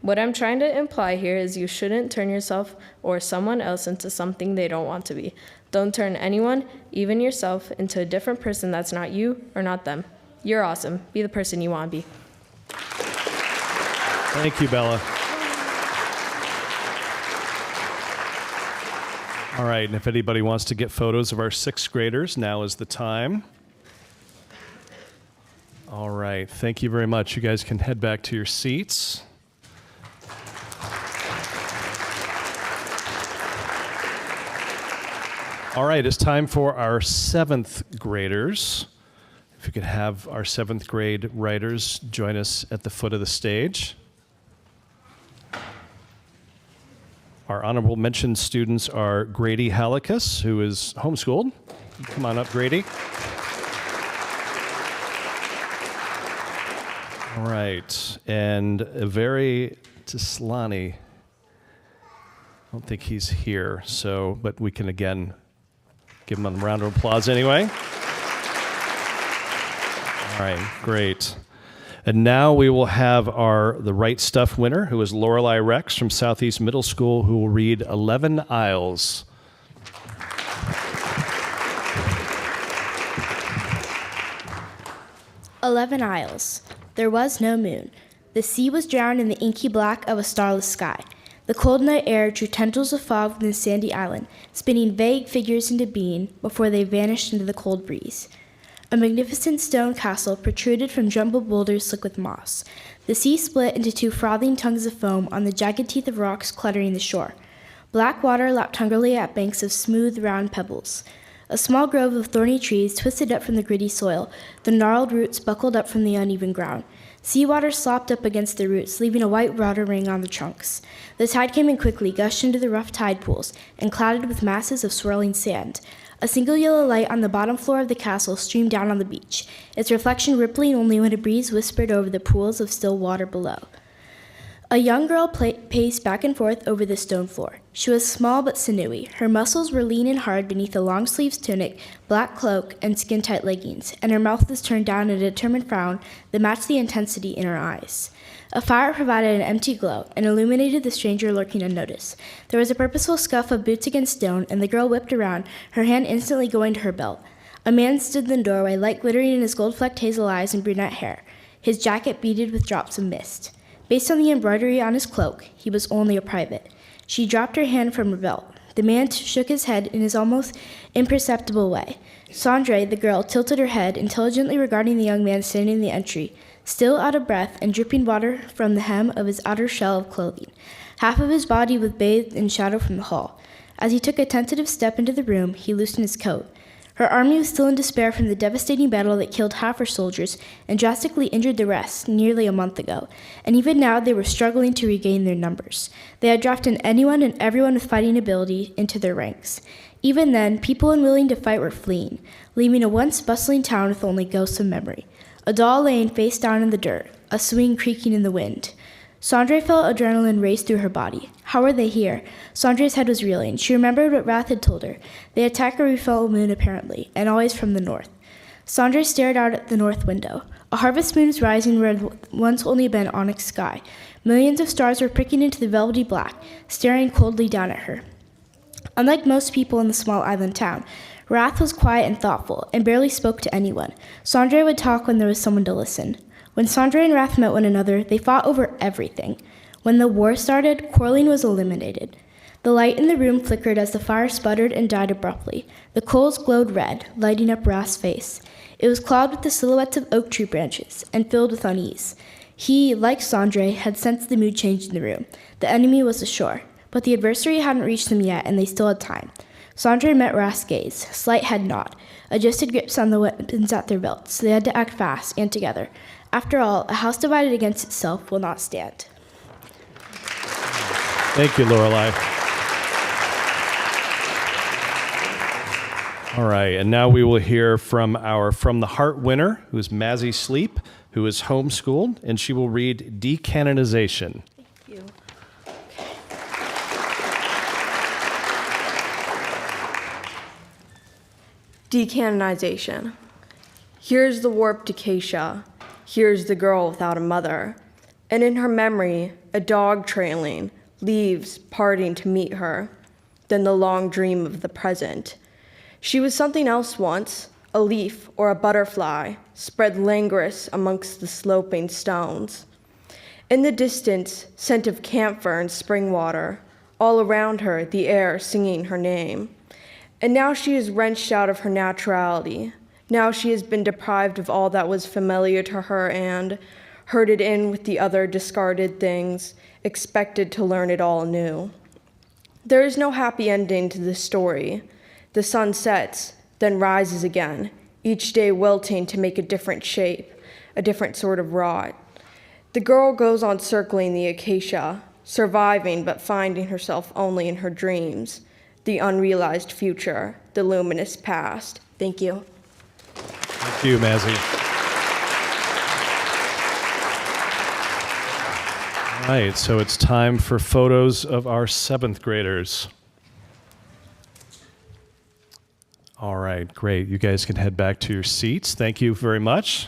[SPEAKER 11] What I'm trying to imply here is you shouldn't turn yourself or someone else into something they don't want to be. Don't turn anyone, even yourself, into a different person that's not you or not them. You're awesome. Be the person you want to be.
[SPEAKER 1] Thank you, Bella. All right, and if anybody wants to get photos of our 6th graders, now is the time. All right, thank you very much. You guys can head back to your seats. All right, it's time for our 7th graders. If you could have our 7th grade writers join us at the foot of the stage. Our honorable mention students are Grady Hallicus, who is homeschooled. Come on up, Grady. All right, and Averi Tislani. I don't think he's here, but we can again give him a round of applause anyway. All right, great. And now we will have the Right Stuff winner, who is Lorelei Rex from Southeast Middle School, who will read 11 Aisles.
[SPEAKER 12] "11 Aisles. There was no moon. The sea was drowned in the inky black of a starless sky. The cold night air drew tendrils of fog from the sandy island, spinning vague figures into being before they vanished into the cold breeze. A magnificent stone castle protruded from jumbled boulders slick with moss. The sea split into 2 frothing tongues of foam on the jagged teeth of rocks cluttering the shore. Black water lapped hungrily at banks of smooth, round pebbles. A small grove of thorny trees twisted up from the gritty soil, the gnarled roots buckled up from the uneven ground. Seawater slopped up against the roots, leaving a white water ring on the trunks. The tide came in quickly, gushed into the rough tide pools, and clouded with masses of swirling sand. A single yellow light on the bottom floor of the castle streamed down on the beach, its reflection rippling only when a breeze whispered over the pools of still water below. A young girl paced back and forth over the stone floor. She was small but sinewy. Her muscles were lean and hard beneath a long-sleeved tunic, black cloak, and skin-tight leggings, and her mouth was turned down in a determined frown that matched the intensity in her eyes. A fire provided an empty glow and illuminated the stranger lurking unnoticed. There was a purposeful scuff of boots against stone, and the girl whipped around, her hand instantly going to her belt. A man stood in the doorway, light glittering in his gold-flecked hazel eyes and brunette hair, his jacket beaded with drops of mist. Based on the embroidery on his cloak, he was only a private. She dropped her hand from her belt. The man shook his head in his almost imperceptible way. Sandre, the girl, tilted her head, intelligently regarding the young man standing in the entry, still out of breath and dripping water from the hem of his outer shell of clothing. Half of his body was bathed in shadow from the hall. As he took a tentative step into the room, he loosened his coat. Her army was still in despair from the devastating battle that killed half her soldiers and drastically injured the rest nearly a month ago, and even now they were struggling to regain their numbers. They had drafted anyone and everyone with fighting ability into their ranks. Even then, people unwilling to fight were fleeing, leaving a once bustling town with only ghosts of memory. A doll laying face down in the dirt, a swing creaking in the wind. Sandre felt adrenaline race through her body. How were they here? Sandre's head was reeling. She remembered what Wrath had told her. They attack every full moon, apparently, and always from the north. Sandre stared out at the north window. A harvest moon was rising where had once only been onyx sky. Millions of stars were pricking into the velvety black, staring coldly down at her. Unlike most people in the small island town, Wrath was quiet and thoughtful, and barely spoke to anyone. Sandre would talk when there was someone to listen. When Sandre and Wrath met one another, they fought over everything. When the war started, quarreling was eliminated. The light in the room flickered as the fire sputtered and died abruptly. The coals glowed red, lighting up Wrath's face. It was clogged with the silhouettes of oak tree branches and filled with unease. He, like Sandre, had sensed the mood change in the room. The enemy was ashore, but the adversary hadn't reached them yet, and they still had time. Sandre met Wrath's gaze, slight head nod, adjusted grips on the weapons at their belts. They had to act fast and together. After all, a house divided against itself will not stand.
[SPEAKER 1] Thank you, Lorelei. All right, and now we will hear from our From the Heart winner, who is Mazzy Sleep, who is homeschooled, and she will read Decanonization.
[SPEAKER 7] Thank you. Decanonization. Here's the warped acacia. Here's the girl without a mother. And in her memory, a dog trailing, leaves parting to meet her. Then the long dream of the present. She was something else once, a leaf or a butterfly, spread languorous amongst the sloping stones. In the distance, scent of camphor and spring water. All around her, the air singing her name. And now she is wrenched out of her naturality. Now she has been deprived of all that was familiar to her and, herded in with the other discarded things, expected to learn it all anew. There is no happy ending to this story. The sun sets, then rises again, each day wilting to make a different shape, a different sort of rot. The girl goes on circling the acacia, surviving but finding herself only in her dreams, the unrealized future, the luminous past. Thank you.
[SPEAKER 1] Thank you, Mazzy. All right, so it's time for photos of our 7th graders. All right, great. You guys can head back to your seats. Thank you very much.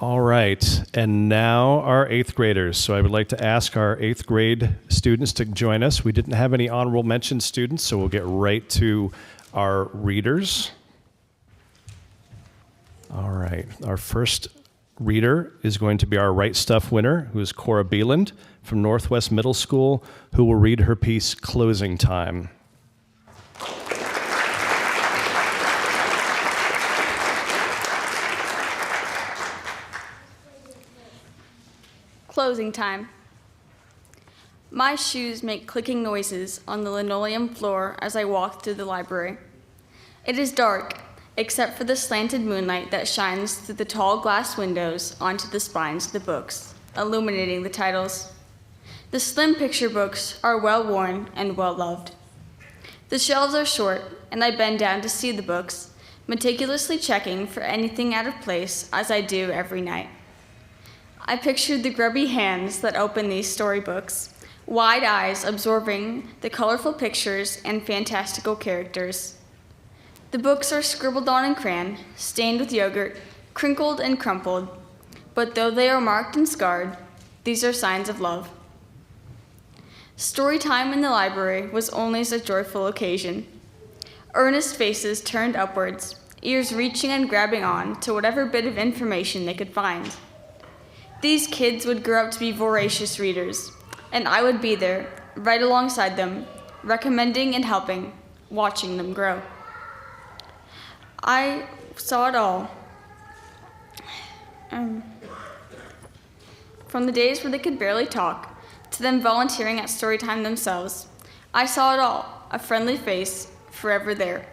[SPEAKER 1] All right, and now our 8th graders. So I would like to ask our 8th grade students to join us. We didn't have any honorable mention students, so we'll get right to our readers. All right, our first reader is going to be our Right Stuff winner, who is Cora Beeland from Northwest Middle School, who will read her piece, Closing Time.
[SPEAKER 13] Closing time. My shoes make clicking noises on the linoleum floor as I walk through the library. It is dark, except for the slanted moonlight that shines through the tall glass windows onto the spines of the books, illuminating the titles. The slim picture books are well-worn and well-loved. The shelves are short, and I bend down to see the books, meticulously checking for anything out of place as I do every night. I pictured the grubby hands that open these storybooks, wide eyes absorbing the colorful pictures and fantastical characters. The books are scribbled on in crayon, stained with yogurt, crinkled and crumpled, but though they are marked and scarred, these are signs of love. Story time in the library was always a joyful occasion. Earnest faces turned upwards, ears reaching and grabbing on to whatever bit of information they could find. These kids would grow up to be voracious readers, and I would be there, right alongside them, recommending and helping, watching them grow. I saw it all. From the days where they could barely talk, to them volunteering at story time themselves, I saw it all, a friendly face, forever there.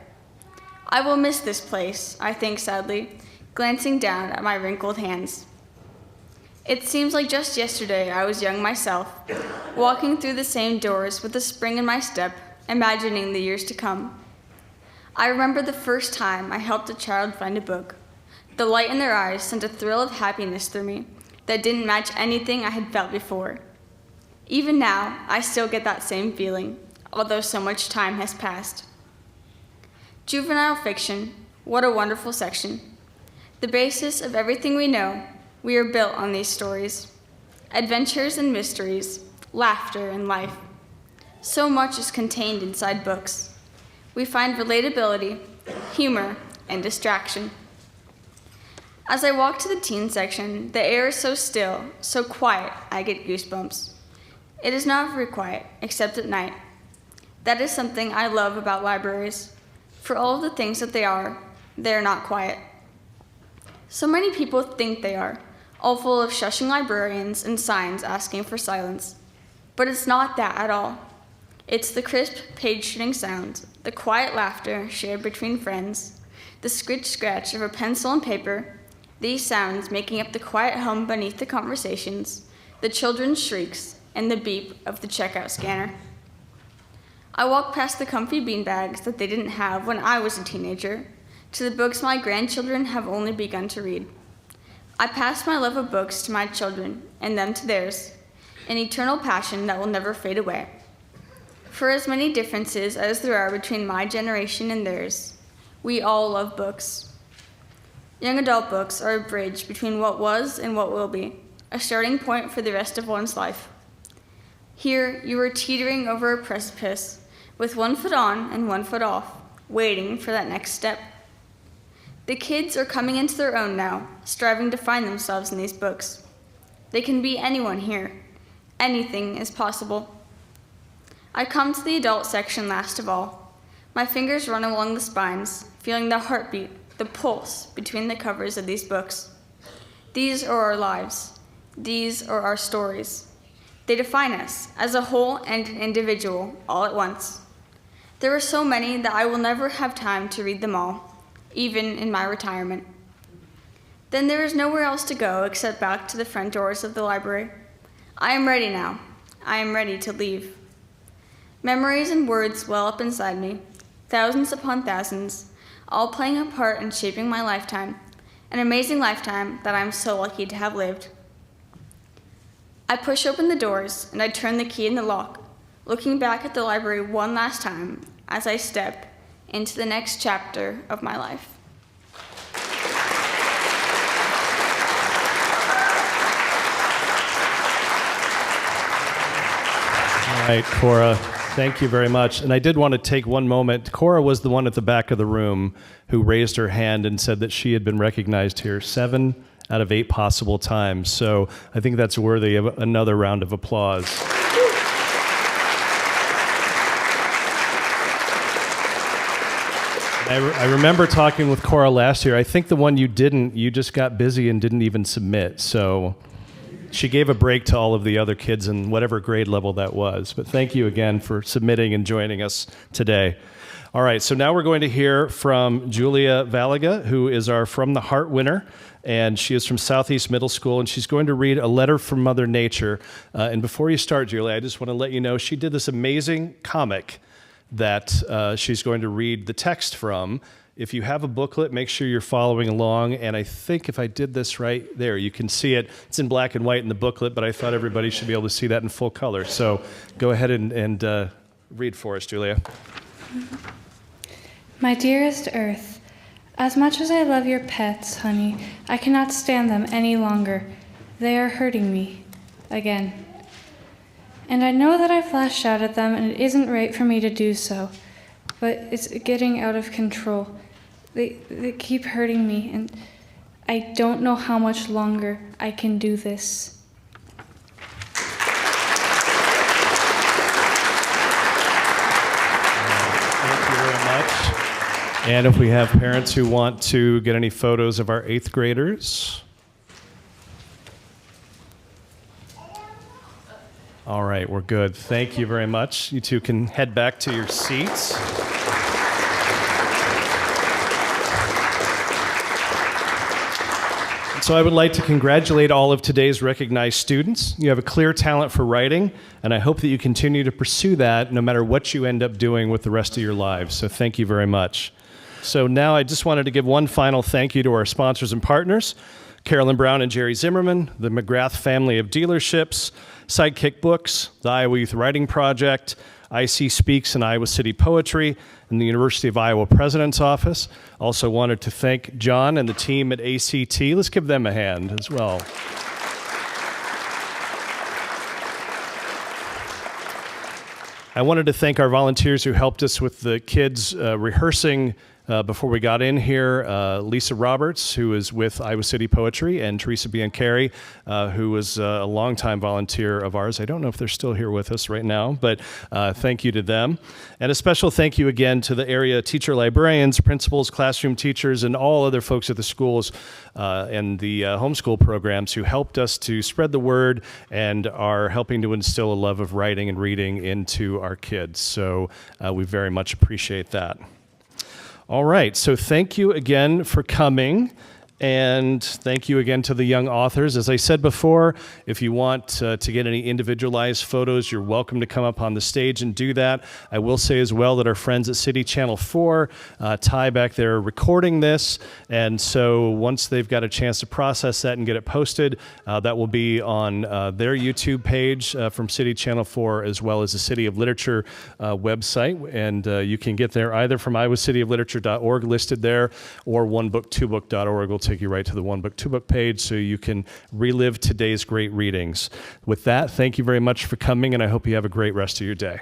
[SPEAKER 13] I will miss this place, I think sadly, glancing down at my wrinkled hands. It seems like just yesterday I was young myself, walking through the same doors with a spring in my step, imagining the years to come. I remember the first time I helped a child find a book. The light in their eyes sent a thrill of happiness through me that didn't match anything I had felt before. Even now, I still get that same feeling, although so much time has passed. Juvenile fiction, what a wonderful section. The basis of everything we know, we are built on these stories. Adventures and mysteries, laughter and life. So much is contained inside books. We find relatability, humor, and distraction. As I walk to the teen section, the air is so still, so quiet, I get goosebumps. It is not very quiet, except at night. That is something I love about libraries. For all of the things that they are not quiet. So many people think they are, all full of shushing librarians and signs asking for silence. But it's not that at all. It's the crisp, page-turning sound, the quiet laughter shared between friends, the scritch-scratch of a pencil and paper, these sounds making up the quiet hum beneath the conversations, the children's shrieks, and the beep of the checkout scanner. I walk past the comfy beanbags that they didn't have when I was a teenager, to the books my grandchildren have only begun to read. I pass my love of books to my children, and them to theirs, an eternal passion that will never fade away. For as many differences as there are between my generation and theirs, we all love books. Young adult books are a bridge between what was and what will be, a starting point for the rest of one's life. Here, you are teetering over a precipice, with one foot on and one foot off, waiting for that next step. The kids are coming into their own now, striving to find themselves in these books. They can be anyone here. Anything is possible. I come to the adult section last of all. My fingers run along the spines, feeling the heartbeat, the pulse between the covers of these books. These are our lives. These are our stories. They define us as a whole and an individual all at once. There are so many that I will never have time to read them all, even in my retirement. Then there is nowhere else to go except back to the front doors of the library. I am ready now. I am ready to leave. Memories and words well up inside me, thousands upon thousands, all playing a part in shaping my lifetime, an amazing lifetime that I am so lucky to have lived. I push open the doors and I turn the key in the lock, looking back at the library one last time as I step into the next chapter of my life.
[SPEAKER 1] All right, Cora, thank you very much. And I did want to take one moment. Cora was the one at the back of the room who raised her hand and said that she had been recognized here 7 out of 8 possible times. So I think that's worthy of another round of applause. I remember talking with Cora last year. I think the one you just got busy and didn't even submit. So she gave a break to all of the other kids in whatever grade level that was. But thank you again for submitting and joining us today. All right, so now we're going to hear from Julia Valaga, who is our From the Heart winner. And she is from Southeast Middle School, and she's going to read A Letter from Mother Nature. And before you start, Julia, I just want to let you know she did this amazing comic that she's going to read the text from. If you have a booklet, make sure you're following along. And I think if I did this right there, you can see it. It's in black and white in the booklet, but I thought everybody should be able to see that in full color. So go ahead and read for us, Julia.
[SPEAKER 14] My dearest Earth, as much as I love your pets, honey, I cannot stand them any longer. They are hurting me again. And I know that I've lashed out at them, and it isn't right for me to do so. But it's getting out of control. They keep hurting me, and I don't know how much longer I can do this.
[SPEAKER 1] Thank you very much. And if we have parents who want to get any photos of our 8th graders. All right, we're good. Thank you very much. You two can head back to your seats. So I would like to congratulate all of today's recognized students. You have a clear talent for writing, and I hope that you continue to pursue that no matter what you end up doing with the rest of your lives. So thank you very much. So now I just wanted to give one final thank you to our sponsors and partners, Carolyn Brown and Jerry Zimmerman, the McGrath family of dealerships, Sidekick Books, the Iowa Youth Writing Project, IC Speaks and Iowa City Poetry, and the University of Iowa President's Office. Also wanted to thank John and the team at ACT. Let's give them a hand as well. I wanted to thank our volunteers who helped us with the kids rehearsing before we got in here, Lisa Roberts, who is with Iowa City Poetry, and Teresa Biancari, who was a longtime volunteer of ours. I don't know if they're still here with us right now, but thank you to them. And a special thank you again to the area teacher librarians, principals, classroom teachers, and all other folks at the schools and the homeschool programs who helped us to spread the word and are helping to instill a love of writing and reading into our kids. So we very much appreciate that. All right, so thank you again for coming, and thank you again to the young authors. As I said before, if you want to get any individualized photos, you're welcome to come up on the stage and do that. I will say as well that our friends at City Channel 4, Ty back there, are recording this, and so once they've got a chance to process that and get it posted, that will be on their YouTube page from City Channel 4, as well as the City of Literature website, and you can get there either from iowacityof.literature.org listed there, or onebook2book.org will take you right to the One Book, Two Book page, so you can relive today's great readings. With that, thank you very much for coming, and I hope you have a great rest of your day.